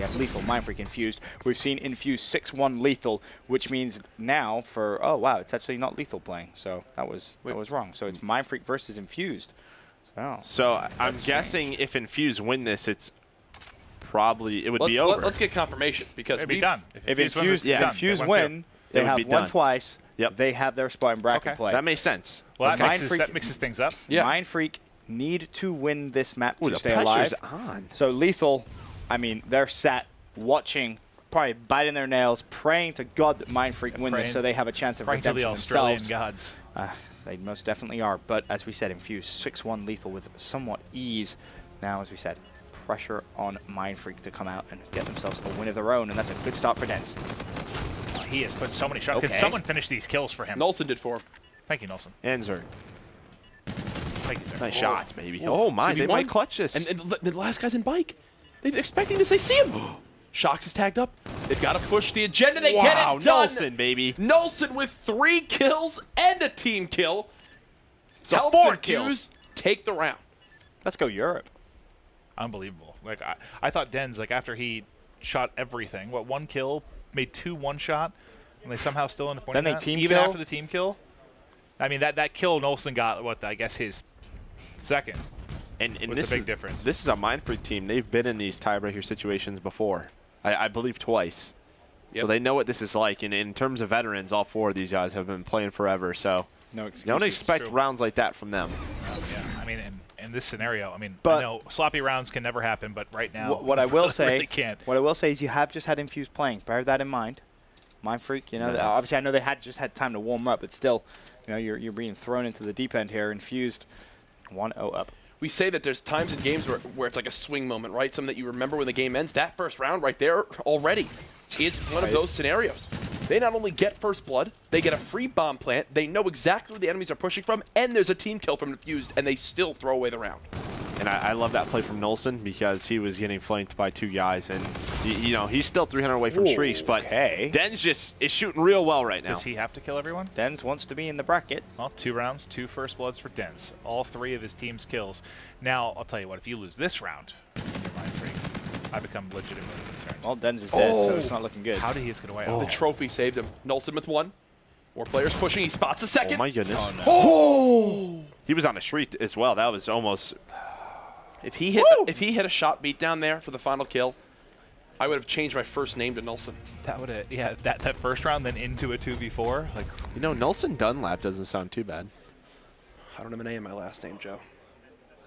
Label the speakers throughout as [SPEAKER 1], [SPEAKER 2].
[SPEAKER 1] have lethal, Mindfreak, Infused. We've seen Infused 6-1 lethal, which means now for, oh wow, it's actually not lethal playing. So that was wrong. So it's Mindfreak versus Infused.
[SPEAKER 2] So I'm guessing if Infused win this, it's probably, it would be over.
[SPEAKER 3] Let's get confirmation because
[SPEAKER 4] it'd be done.
[SPEAKER 1] If Infused win, they have won twice.
[SPEAKER 2] Yep.
[SPEAKER 1] They have their spot in bracket play.
[SPEAKER 2] That makes sense.
[SPEAKER 4] Well, that mixes things up.
[SPEAKER 1] Yeah. Mindfreak need to win this map to stay
[SPEAKER 2] alive.
[SPEAKER 1] On. So lethal, I mean, they're sat watching, probably biting their nails, praying to God that Mindfreak win this so they have a chance of redemption
[SPEAKER 4] the
[SPEAKER 1] Australian
[SPEAKER 4] gods.
[SPEAKER 1] They most definitely are. But as we said, Infused 6-1 lethal with somewhat ease. Now, as we said, pressure on Mindfreak to come out and get themselves a win of their own, and that's a good start for Dens.
[SPEAKER 4] He has put so many shots. Can someone finish these kills for him?
[SPEAKER 3] Nolson did for him.
[SPEAKER 4] Thank you, Nolson.
[SPEAKER 2] And Zerg.
[SPEAKER 4] Thank you, sir.
[SPEAKER 2] Nice shots, baby. Oh my, they might clutch this.
[SPEAKER 3] And the last guy's in bike. They're expecting to say, see him. Shox is tagged up. They've got to push the agenda. They get it done.
[SPEAKER 2] Nolson, baby.
[SPEAKER 3] Nolson with 3 kills and a team kill.
[SPEAKER 2] So 4 kills.
[SPEAKER 3] Take the round.
[SPEAKER 1] Let's go Europe.
[SPEAKER 4] Unbelievable. Like I thought Dens, like after he shot everything, what, 1 kill, made 2 one-shot, and they somehow still end up winning.
[SPEAKER 1] Then they team
[SPEAKER 4] even
[SPEAKER 1] kill?
[SPEAKER 4] after the team kill. I mean that kill Nolson got, what, I guess his second.
[SPEAKER 2] And
[SPEAKER 4] was
[SPEAKER 2] this
[SPEAKER 4] the big difference.
[SPEAKER 2] This is a Mindfreak team. They've been in these tiebreaker situations before. I believe twice. Yep. So they know what this is like. And in terms of veterans, all 4 of these guys have been playing forever. So
[SPEAKER 1] no excuses.
[SPEAKER 2] Don't expect rounds like that from them.
[SPEAKER 4] Yeah, I mean, in this scenario, I mean, I know sloppy rounds can never happen, but right now,
[SPEAKER 1] what I will say,
[SPEAKER 4] really can't.
[SPEAKER 1] What I will say is you have just had Infused playing. Bear that in mind. Mindfreak, you know, obviously I know they had just had time to warm up, but still, you know, you're being thrown into the deep end here. Infused 1-0 up.
[SPEAKER 3] We say that there's times in games where it's like a swing moment, right? Something that you remember when the game ends. That first round right there already is one of those scenarios. They not only get first blood, they get a free bomb plant, they know exactly where the enemies are pushing from, and there's a team kill from Infused, and they still throw away the round.
[SPEAKER 2] And I love that play from Nolson because he was getting flanked by 2 guys, and you know he's still 300 away from Shrieks, but Dens just is shooting real well right now.
[SPEAKER 4] Does he have to kill everyone?
[SPEAKER 1] Dens wants to be in the bracket.
[SPEAKER 4] Well, 2 rounds, 2 first bloods for Dens. All 3 of his team's kills. Now, I'll tell you what, if you lose this round, I become legitimately concerned.
[SPEAKER 1] Well, Dens is dead, so it's not looking good.
[SPEAKER 4] How did he just get away?
[SPEAKER 3] The trophy saved him. Nolson with 1. More players pushing. He spots a second.
[SPEAKER 2] Oh my goodness.
[SPEAKER 1] Oh, no.
[SPEAKER 3] Oh!
[SPEAKER 2] He was on a Shriek as well. That was almost...
[SPEAKER 3] If he hit a shot beat down there for the final kill, I would have changed my first name to Nolson.
[SPEAKER 4] That would have, yeah, that first round then into a 2v4. Like,
[SPEAKER 2] you know, Nolson Dunlap doesn't sound too bad.
[SPEAKER 3] I don't have an A in my last name, Joe.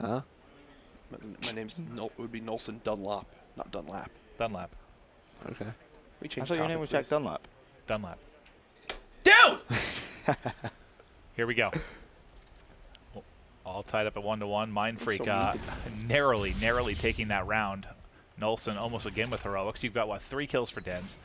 [SPEAKER 2] Huh?
[SPEAKER 3] My name's would be Nolson Dunlop, not Dunlap.
[SPEAKER 4] Dunlap.
[SPEAKER 2] Okay.
[SPEAKER 3] We
[SPEAKER 1] I
[SPEAKER 3] changed
[SPEAKER 1] thought your name was Jack Dunlap.
[SPEAKER 4] Dunlap.
[SPEAKER 3] Dude!
[SPEAKER 4] Here we go. All tied up at 1-1. Mindfreak narrowly taking that round. Nolson almost again with heroics. You've got, what, 3 kills for Dens.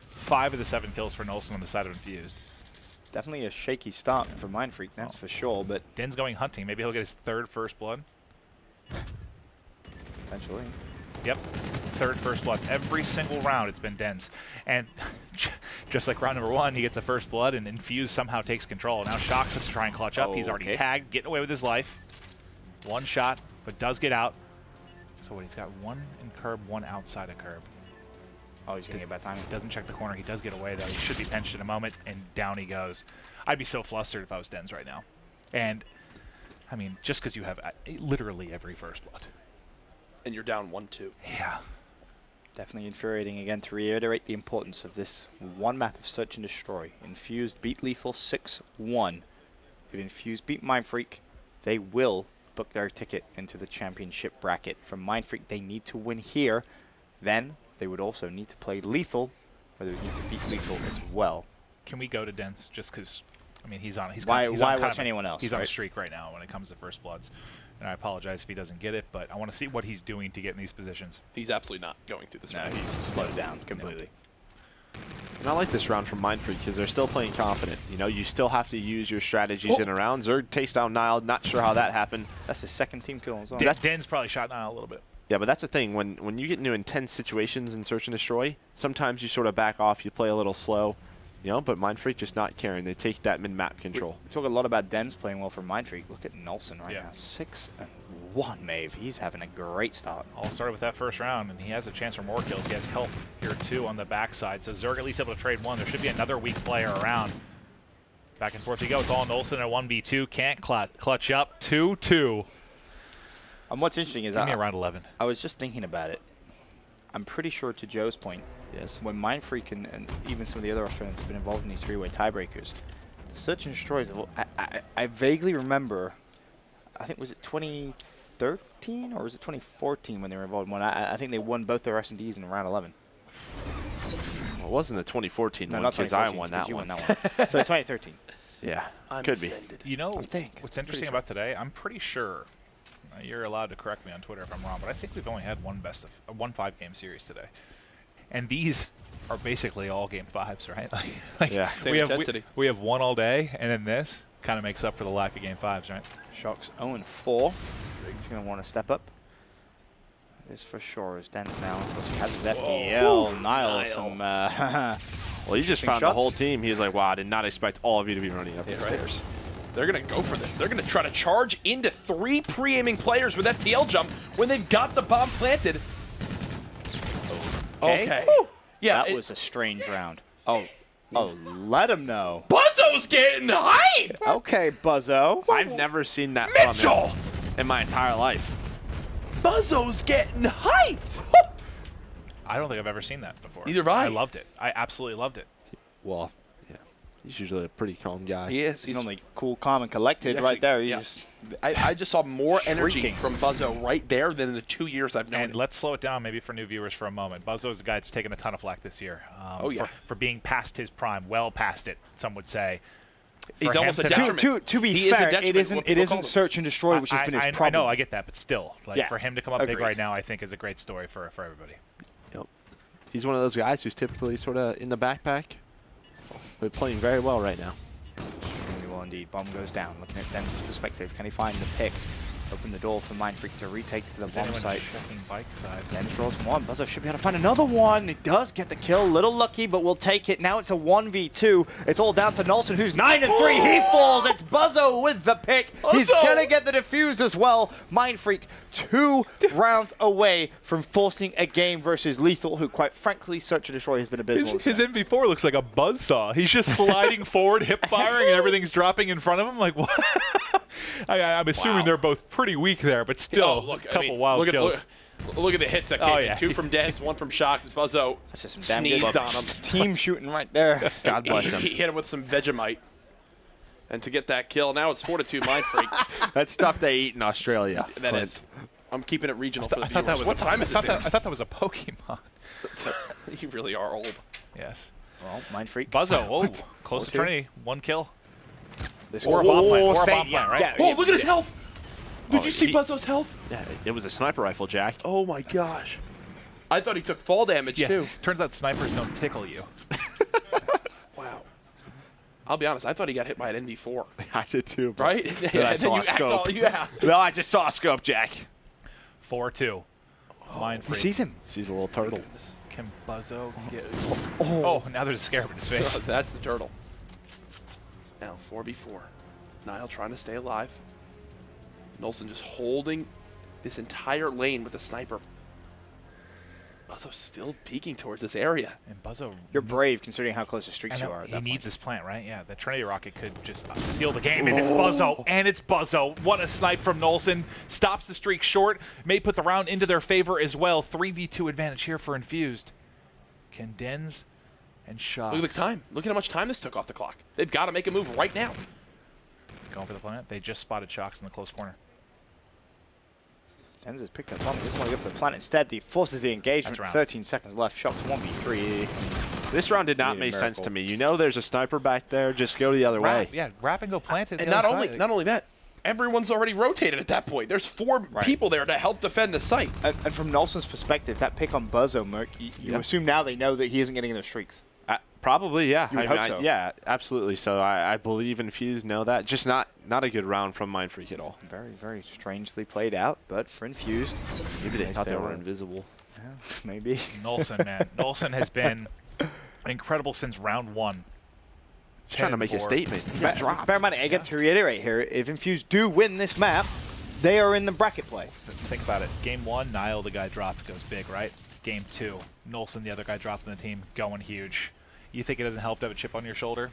[SPEAKER 4] 5 of the 7 kills for Nolson on the side of Infused.
[SPEAKER 1] It's definitely a shaky start for Mindfreak, that's for sure. But
[SPEAKER 4] Dens going hunting. Maybe he'll get his 3rd first blood.
[SPEAKER 1] Potentially.
[SPEAKER 4] Yep. 3rd first blood. Every single round it's been Dens. And just like round number 1, he gets a first blood and Infused somehow takes control. Now Shox has to try and clutch up. He's already tagged, getting away with his life. 1 shot, but does get out. So what, he's got 1 in curb, 1 outside of curb.
[SPEAKER 1] Oh, he's going to get bad timing.
[SPEAKER 4] Doesn't check the corner. He does get away, though. He should be pinched in a moment, and down he goes. I'd be so flustered if I was Dens right now. And, I mean, just because you have literally every first blood.
[SPEAKER 3] And you're down 1-2.
[SPEAKER 4] Yeah.
[SPEAKER 1] Definitely infuriating again to reiterate the importance of this one map of Search and Destroy. Infused beat Lethal 6-1. If Infused beat Mindfreak, they will book their ticket into the championship bracket. From Mindfreak, they need to win here. Then they would also need to play Lethal, or they would need to beat Lethal as well.
[SPEAKER 4] Can we go to Dens just because, I mean, he's on.
[SPEAKER 1] Why watch anyone else?
[SPEAKER 4] He's on a streak right now when it comes to first bloods. And I apologize if he doesn't get it, but I want to see what he's doing to get in these positions.
[SPEAKER 3] He's absolutely not going to this round.
[SPEAKER 1] He's slowed down completely.
[SPEAKER 2] And I like this round from Mindfreak because they're still playing confident. You know, you still have to use your strategies in a round. Zerg takes down Nile. Not sure how that happened.
[SPEAKER 1] That's his 2nd team kill as well.
[SPEAKER 4] Den's probably shot Nile a little bit.
[SPEAKER 2] Yeah, but that's the thing. When you get into intense situations in Search and Destroy, sometimes you sort of back off. You play a little slow. You know, but Mindfreak just not caring. They take that mid-map control.
[SPEAKER 1] We talk a lot about Dens playing well for Mindfreak. Look at Nolson right now. 1, Maeve. He's having a great start.
[SPEAKER 4] All started with that first round, and he has a chance for more kills. He has help here, too, on the backside. So Zerg at least able to trade 1. There should be another weak player around. Back and forth we go. It's all Nolson at 1v2. Can't clutch up. 2-2.
[SPEAKER 1] And what's interesting is
[SPEAKER 4] Give me around 11.
[SPEAKER 1] I was just thinking about it. I'm pretty sure, to Joe's point,
[SPEAKER 2] Yes.
[SPEAKER 1] when Mindfreak and even some of the other Australians have been involved in these 3-way tiebreakers, the search and destroys, I vaguely remember, I think, was it 2013 or was it 2014 when they were involved in one? I think they won both their S&Ds in round 11.
[SPEAKER 2] Well, it wasn't the 2014
[SPEAKER 1] No,
[SPEAKER 2] one
[SPEAKER 1] not
[SPEAKER 2] because I
[SPEAKER 1] 2014,
[SPEAKER 2] won that
[SPEAKER 1] you
[SPEAKER 2] one.
[SPEAKER 1] won that one. So it's 2013.
[SPEAKER 2] Yeah, could be.
[SPEAKER 4] You know,
[SPEAKER 1] I think.
[SPEAKER 4] what's interesting about today, I'm pretty sure, you're allowed to correct me on Twitter if I'm wrong, but I think we've only had one 5-game series today. And these are basically all game 5s, right? Like
[SPEAKER 2] Yeah.
[SPEAKER 3] Same intensity.
[SPEAKER 4] We have one all day, and then this kind of makes up for the lack of game 5s, right?
[SPEAKER 1] Shock's 0-4. He's going to want to step up. This for sure is Dens now. Of course, he has his FDL. Niall, some
[SPEAKER 2] Well, he just found
[SPEAKER 1] shots.
[SPEAKER 2] the whole team. He was like, wow, I did not expect all of you to be running up the
[SPEAKER 3] right.
[SPEAKER 2] stairs.
[SPEAKER 3] They're going to go for this. They're going to try to charge into 3 pre-aiming players with FTL jump when they've got the bomb planted. Okay. Yeah,
[SPEAKER 1] that was a strange round. Oh, let him know.
[SPEAKER 3] Buzzo's getting hyped!
[SPEAKER 1] Okay, Buzzo.
[SPEAKER 2] I've never seen that from
[SPEAKER 3] Mitchell!
[SPEAKER 2] him in my entire life.
[SPEAKER 3] Buzzo's getting hyped!
[SPEAKER 4] I don't think I've ever seen that before.
[SPEAKER 3] Neither have I.
[SPEAKER 4] I loved it. I absolutely loved it.
[SPEAKER 2] Well, yeah, he's usually a pretty calm guy.
[SPEAKER 3] He is.
[SPEAKER 1] He's only cool, calm, and collected
[SPEAKER 3] He
[SPEAKER 1] right
[SPEAKER 3] actually-
[SPEAKER 1] there. He's
[SPEAKER 3] yeah.
[SPEAKER 1] just
[SPEAKER 3] I just saw more energy
[SPEAKER 1] Shrieking.
[SPEAKER 3] from Buzzo right there than in the 2 years I've known
[SPEAKER 4] And
[SPEAKER 3] him.
[SPEAKER 4] let's slow it down maybe for new viewers for a moment. Buzzo's a guy that's taken a ton of flack this year.
[SPEAKER 3] Oh, yeah.
[SPEAKER 4] For being past his prime, well past it, some would say.
[SPEAKER 3] He's
[SPEAKER 4] For
[SPEAKER 3] almost
[SPEAKER 4] him
[SPEAKER 3] a
[SPEAKER 4] to not-
[SPEAKER 3] detriment.
[SPEAKER 1] to be
[SPEAKER 3] He is a
[SPEAKER 1] fair,
[SPEAKER 3] detriment.
[SPEAKER 1] it isn't
[SPEAKER 3] We'll call him.
[SPEAKER 1] search and destroy, which has been his
[SPEAKER 4] I
[SPEAKER 1] problem.
[SPEAKER 4] know, I get that, but still, like
[SPEAKER 1] Yeah,
[SPEAKER 4] for him to come up big
[SPEAKER 1] agreed.
[SPEAKER 4] right now, I think is a great story for everybody.
[SPEAKER 2] Yep. He's one of those guys who's typically sort of in the backpack, but playing very well right now.
[SPEAKER 1] Extremely well indeed. Bomb goes down. Looking at Den's perspective, can he find the pick? Open the door for Mindfreak to retake the
[SPEAKER 4] Is
[SPEAKER 1] bomb
[SPEAKER 4] anyone
[SPEAKER 1] site.
[SPEAKER 4] checking bike side?
[SPEAKER 1] Den's draws one. Buzzo should be able to find another one. He does get the kill. Little lucky, but we'll take it. Now it's a 1v2. It's all down to Nolson, who's 9 and 3. He falls. It's Buzzo with the pick. He's
[SPEAKER 3] Buzzo!
[SPEAKER 1] gonna get the defuse as well. Mindfreak 2 rounds away from forcing a game versus Lethal, who quite frankly, Search and Destroy has been abysmal.
[SPEAKER 4] His MV4 looks like a buzzsaw. He's just sliding forward, hip firing, and everything's dropping in front of him. Like, what? I'm assuming
[SPEAKER 3] Wow.
[SPEAKER 4] they're both pretty weak there, but still,
[SPEAKER 3] look,
[SPEAKER 4] a couple
[SPEAKER 3] I mean,
[SPEAKER 4] wild
[SPEAKER 3] look
[SPEAKER 4] kills.
[SPEAKER 3] Look at the hits that came
[SPEAKER 4] Oh,
[SPEAKER 3] in.
[SPEAKER 4] yeah.
[SPEAKER 3] 2 from Dens, 1 from Shock. Buzzo
[SPEAKER 1] That's just some damn
[SPEAKER 3] sneezed
[SPEAKER 1] good
[SPEAKER 3] on him.
[SPEAKER 1] team shooting right there.
[SPEAKER 2] God bless him.
[SPEAKER 3] He hit him with some Vegemite. And to get that kill, now it's 4-2 Mindfreak.
[SPEAKER 2] That's stuff they eat in Australia.
[SPEAKER 3] That is. I'm keeping it regional for the
[SPEAKER 4] I thought that
[SPEAKER 3] viewers.
[SPEAKER 4] was
[SPEAKER 3] What time is it there?
[SPEAKER 4] I thought that was a Pokemon.
[SPEAKER 3] You really are old.
[SPEAKER 4] Yes.
[SPEAKER 1] Well, Mindfreak.
[SPEAKER 4] Buzzo, whoa,
[SPEAKER 1] What?
[SPEAKER 4] close to
[SPEAKER 1] 4-2.
[SPEAKER 4] Trinity, 1 kill.
[SPEAKER 1] This
[SPEAKER 4] Or a bomb plant, or a
[SPEAKER 1] stay-
[SPEAKER 4] bomb plant, right?
[SPEAKER 1] yeah,
[SPEAKER 3] Oh, look at his health! Did
[SPEAKER 2] Oh,
[SPEAKER 3] you see
[SPEAKER 2] he-
[SPEAKER 3] Buzzo's health?
[SPEAKER 2] Yeah, it was a sniper rifle, Jack.
[SPEAKER 3] Oh my gosh. I thought he took fall damage
[SPEAKER 4] Yeah.
[SPEAKER 3] too.
[SPEAKER 4] Turns out snipers don't tickle you.
[SPEAKER 3] Wow. I'll be honest, I thought he got hit by an NV4.
[SPEAKER 2] I did too, bro.
[SPEAKER 3] Right?
[SPEAKER 2] Then I
[SPEAKER 3] And then
[SPEAKER 2] saw
[SPEAKER 3] you
[SPEAKER 2] a
[SPEAKER 3] act
[SPEAKER 2] scope.
[SPEAKER 3] all, yeah.
[SPEAKER 2] No, I just saw a scope, Jack.
[SPEAKER 4] 4-2. Mindfreak.
[SPEAKER 1] He sees him.
[SPEAKER 2] She's a little turtle.
[SPEAKER 4] Can Buzzo get...
[SPEAKER 1] Oh,
[SPEAKER 4] Oh, now there's a scarab in his face.
[SPEAKER 3] That's the turtle. Now 4v4. Niall trying to stay alive. Nolson just holding this entire lane with a sniper. Buzzo's still peeking towards this area.
[SPEAKER 4] And Buzzo...
[SPEAKER 1] You're brave considering how close the streaks
[SPEAKER 4] I
[SPEAKER 1] you
[SPEAKER 4] know,
[SPEAKER 1] are. At
[SPEAKER 4] he
[SPEAKER 1] that
[SPEAKER 4] needs
[SPEAKER 1] point.
[SPEAKER 4] this plant, right? Yeah, the Trinity Rocket could just seal the game, and it's Buzzo, and it's Buzzo. What a snipe from Nolson. Stops the streak short, may put the round into their favor as well. 3v2 advantage here for Infused. Can Dens and Shock...
[SPEAKER 3] Look at the time. Look at how much time this took off the clock. They've got to make a move right now.
[SPEAKER 4] Going for the plant. They just spotted Shocks in the close corner.
[SPEAKER 1] Dens has picked up bomb. He doesn't want to go for the plant. Instead, he forces the engagement.
[SPEAKER 4] That's round.
[SPEAKER 1] 13 seconds left. Shock's 1v3.
[SPEAKER 2] This round did not
[SPEAKER 1] Need a
[SPEAKER 2] make sense
[SPEAKER 1] miracle.
[SPEAKER 2] to me. You know there's a sniper back there. Just go the other way.
[SPEAKER 4] Yeah, wrap and go plant it.
[SPEAKER 3] And not only that, everyone's already rotated at that point. There's 4
[SPEAKER 1] Right.
[SPEAKER 3] people there to help defend the site.
[SPEAKER 1] And from Nelson's perspective, that pick on Buzzo, Merc, you
[SPEAKER 2] Yeah.
[SPEAKER 1] assume now they know that he isn't getting those streaks.
[SPEAKER 2] Probably, yeah.
[SPEAKER 1] You would hope so.
[SPEAKER 2] Yeah, absolutely. So I believe Infused know that. Just not a good round from Mindfreak at all.
[SPEAKER 1] Very, very strangely played out, but for Infused,
[SPEAKER 2] Maybe they thought they were
[SPEAKER 1] were
[SPEAKER 2] invisible.
[SPEAKER 1] yeah, maybe.
[SPEAKER 4] Nolson, man. Nolson has been incredible since round 1.
[SPEAKER 2] Just trying to make a
[SPEAKER 4] 10-4.
[SPEAKER 2] statement. He got dropped.
[SPEAKER 1] Bear in mind, I get to reiterate here, if Infused do win this map, they are in the bracket play.
[SPEAKER 4] Think about it. Game 1, Niall, the guy dropped, goes big, right? Game 2, Nolson, the other guy dropped in the team, going huge. You think it doesn't help to have a chip on your shoulder?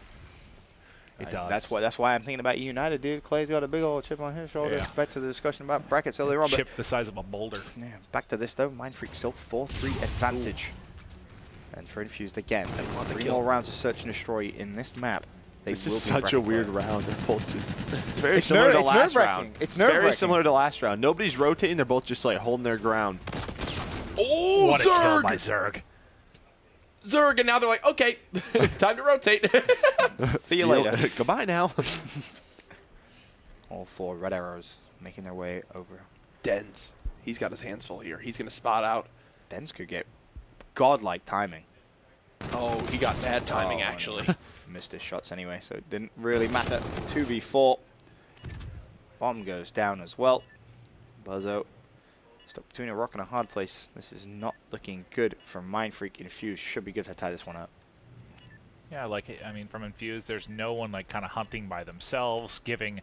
[SPEAKER 4] It does.
[SPEAKER 1] That's why I'm thinking about United, dude. Clay's got a big old chip on his shoulder.
[SPEAKER 4] Yeah.
[SPEAKER 1] Back to the discussion about brackets earlier on.
[SPEAKER 4] Chip the size of a boulder.
[SPEAKER 1] Yeah, back to this though. Mindfreak still 4-3 advantage. Ooh. And for Infused again, 3 more rounds of search and destroy in this map.
[SPEAKER 2] This is such a weird round. They're both just. It's very similar to last round.
[SPEAKER 1] It's
[SPEAKER 2] very similar to last round. Nobody's rotating. They're both just like holding their ground.
[SPEAKER 3] Oh,
[SPEAKER 4] what a kill by Zerg.
[SPEAKER 3] Zerg, and now they're like, okay, time to rotate.
[SPEAKER 1] See you later.
[SPEAKER 2] Goodbye now.
[SPEAKER 1] All 4 red arrows making their way over.
[SPEAKER 3] Dens. He's got his hands full here. He's going to spot out.
[SPEAKER 1] Dens could get godlike timing.
[SPEAKER 3] Oh, he got bad timing, actually.
[SPEAKER 1] Missed his shots anyway, so it didn't really matter. 2v4. Bomb goes down as well. Buzzo stuck between a rock and a hard place. This is not looking good for Mindfreak. Infused should be good to tie this one up.
[SPEAKER 4] Yeah, like, I mean, from Infused, there's no one, like, kind of hunting by themselves, giving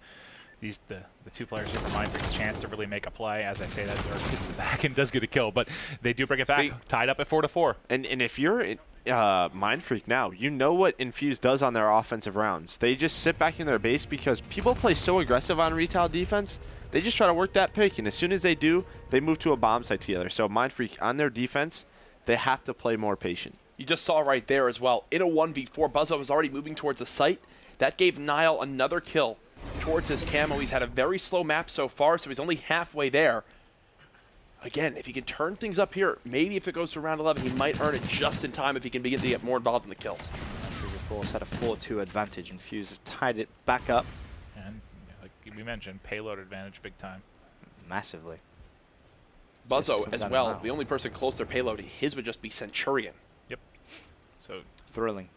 [SPEAKER 4] the 2 players here for Mindfreak a chance to really make a play. As I say that, Zerg hits the back and does get a kill, but they do bring it back, tied up at 4-4.
[SPEAKER 2] And if you're Mindfreak now, you know what Infused does on their offensive rounds. They just sit back in their base because people play so aggressive on retail defense. They just try to work that pick, and as soon as they do, they move to a bomb site together. So Mindfreak, on their defense, they have to play more patient.
[SPEAKER 3] You just saw right there as well. In a 1v4, Buzzo was already moving towards the site. That gave Niall another kill towards his camo. He's had a very slow map so far, so he's only halfway there. Again, if he can turn things up here, maybe if it goes to round 11, he might earn it just in time if he can begin to get more involved in the kills.
[SPEAKER 1] Of course, had a 4-2 advantage. Infused have tied it back up.
[SPEAKER 4] And like we mentioned, payload advantage big time.
[SPEAKER 1] Massively.
[SPEAKER 3] Buzzo as well. The only person close to their payload, his would just be Centurion.
[SPEAKER 4] Yep. So
[SPEAKER 1] thrilling.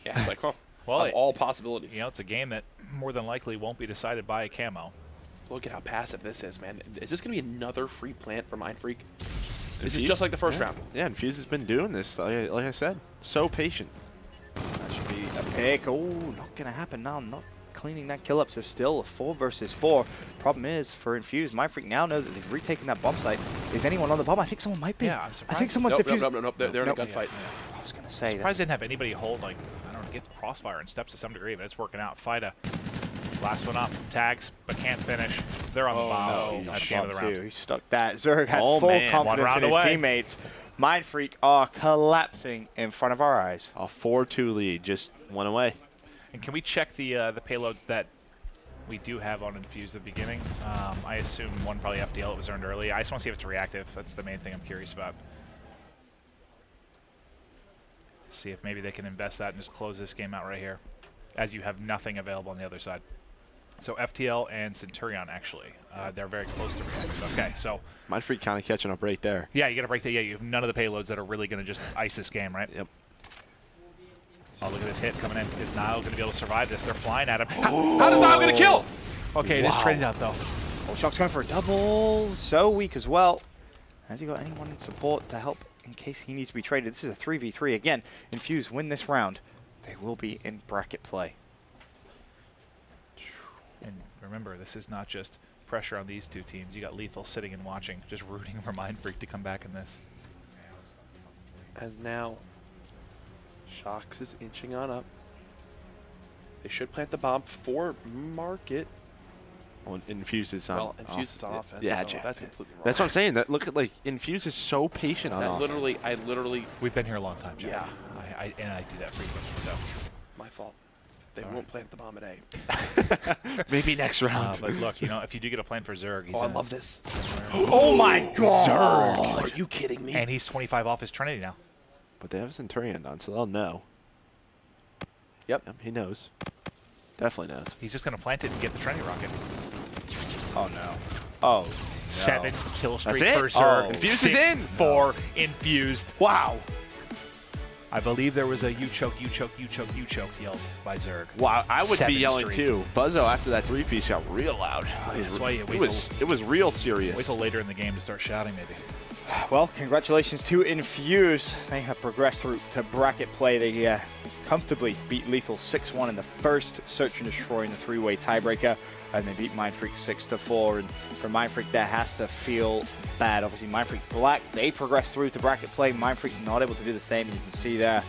[SPEAKER 3] Yeah, it's like, oh,
[SPEAKER 4] well,
[SPEAKER 3] all possibilities.
[SPEAKER 4] You know, it's a game that more than likely won't be decided by a camo.
[SPEAKER 3] Look at how passive this is, man. Is this going to be another free plant for Mindfreak? This is just like the first round.
[SPEAKER 2] Yeah, Infused has been doing this, like I said. So patient.
[SPEAKER 1] That should be a pick. Oh, not going to happen now. Not cleaning that kill up, so still a 4 versus 4. Problem is, for Infused, Mindfreak now know that they've retaken that bomb site. Is anyone on the bomb? I think someone might be.
[SPEAKER 4] Yeah, I'm surprised.
[SPEAKER 3] I think
[SPEAKER 1] someone's defused.
[SPEAKER 3] Nope. They're in a gunfight.
[SPEAKER 1] I was going to say
[SPEAKER 4] I'm surprised they didn't have anybody hold, like, I don't know, get the crossfire and steps to some degree, but it's working out. Fida. Last one up, tags, but can't finish. They're on the bomb.
[SPEAKER 1] No,
[SPEAKER 4] That's the end of the round.
[SPEAKER 1] He stuck that. Zerg had full
[SPEAKER 4] One
[SPEAKER 1] confidence
[SPEAKER 4] round
[SPEAKER 1] in his
[SPEAKER 4] away.
[SPEAKER 1] teammates. Mindfreak are collapsing in front of our eyes.
[SPEAKER 2] A 4-2 lead, just one away.
[SPEAKER 4] And can we check the payloads that we do have on Infused at the beginning? I assume one probably FDL, it was earned early. I just want to see if it's reactive. That's the main thing I'm curious about. See if maybe they can invest that and just close this game out right here, as you have nothing available on the other side. So FTL and Centurion, actually. They're very close to reactive. Okay, so
[SPEAKER 2] Mindfreak kind of catching up right there.
[SPEAKER 4] yeah, you got to break that. Yeah, you have none of the payloads that are really going to just ice this game, right?
[SPEAKER 2] Yep.
[SPEAKER 4] Oh, look at this hit coming in. Is Niall going to be able to survive this? They're flying at him.
[SPEAKER 3] How does Niall get a kill?
[SPEAKER 4] Okay, it is traded out, though.
[SPEAKER 1] Oh, Shock's going for a double. So weak as well. Has he got anyone in support to help in case he needs to be traded? This is a 3v3 again. Infused win this round. They will be in bracket play.
[SPEAKER 4] And remember, this is not just pressure on these two teams. You got Lethal sitting and watching, just rooting for Mindfreak to come back in this.
[SPEAKER 3] As now, Shocks is inching on up. They should plant the bomb for Market.
[SPEAKER 2] Well, Infused is on.
[SPEAKER 3] Well, Infused is on offense.
[SPEAKER 2] Yeah,
[SPEAKER 3] so that's completely wrong.
[SPEAKER 2] that's what I'm saying. That look at like Infused is so patient on offense.
[SPEAKER 3] I literally.
[SPEAKER 4] We've been here a long time, Jack.
[SPEAKER 3] Yeah.
[SPEAKER 4] And I do that frequently, so.
[SPEAKER 3] My fault. They won't plant the bomb at A.
[SPEAKER 2] Maybe next round.
[SPEAKER 4] But look, you know, if you do get a plan for Zerg, he's
[SPEAKER 3] I
[SPEAKER 4] in
[SPEAKER 3] love this.
[SPEAKER 1] Oh my god!
[SPEAKER 3] Zerg. Are you kidding me?
[SPEAKER 4] And he's 25 off his Trinity now.
[SPEAKER 2] But they have Centurion on, so they'll know.
[SPEAKER 3] Yep.
[SPEAKER 2] He knows. Definitely knows.
[SPEAKER 4] He's just going to plant it and get the Trinity rocket.
[SPEAKER 1] Oh no. Oh. No.
[SPEAKER 4] 7 kill streak
[SPEAKER 2] That's it?
[SPEAKER 4] for Zerg.
[SPEAKER 2] Oh. Infused is in.
[SPEAKER 4] 4 Infused.
[SPEAKER 1] Wow.
[SPEAKER 4] I believe there was a you choke yelled by Zerg.
[SPEAKER 2] Wow, I would
[SPEAKER 4] 7
[SPEAKER 2] be yelling
[SPEAKER 4] streak.
[SPEAKER 2] too. Buzzo after that 3-piece got real loud.
[SPEAKER 4] That's why you wait
[SPEAKER 2] it was real serious.
[SPEAKER 4] Wait till later in the game to start shouting, maybe.
[SPEAKER 1] Well, congratulations to Infused. They have progressed through to bracket play. They comfortably beat Lethal 6-1 in the first Search and Destroy in the 3-way tiebreaker. and they beat Mindfreak 6-4. And for Mindfreak, that has to feel bad. Obviously, Mindfreak Black, they progressed through to bracket play. Mindfreak not able to do the same, you can see there.